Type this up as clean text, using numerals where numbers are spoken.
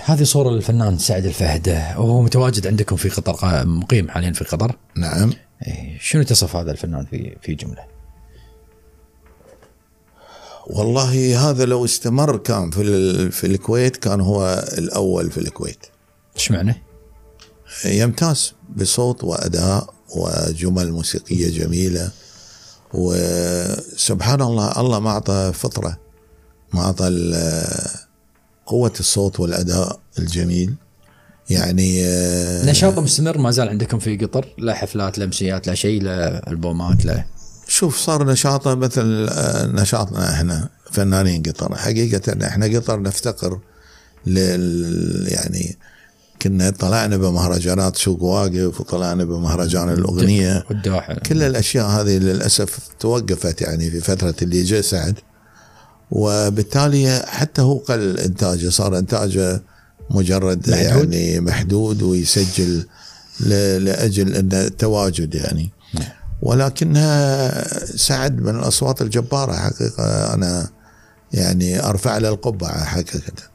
هذه صورة للفنان سعد الفهد وهو متواجد عندكم في قطر، مقيم حاليا في قطر. نعم. شنو تصف هذا الفنان في جملة؟ والله هذا لو استمر كان في الكويت كان هو الأول في الكويت. ايش معنى؟ يمتاز بصوت وأداء وجمل موسيقية جميلة، وسبحان الله الله ما أعطى فطرة، ما أعطى قوة الصوت والأداء الجميل. يعني نشاطه مستمر ما زال عندكم في قطر؟ لا حفلات، لا امسيات، لا شيء، لا البومات، لا؟ شوف صار نشاطه مثل نشاطنا احنا فنانين قطر. حقيقة احنا قطر نفتقر يعني كنا طلعنا بمهرجانات سوق واقف، وطلعنا بمهرجان الأغنية والدواحل. كل الأشياء هذه للأسف توقفت يعني في فترة اللي جاء سعد، وبالتالي حتى هو قل إنتاجه، صار إنتاجه مجرد محدود. يعني محدود، ويسجل لأجل أن التواجد يعني. ولكنها سعد من الأصوات الجبارة حقيقة، أنا يعني أرفع له القبعة حقيقة.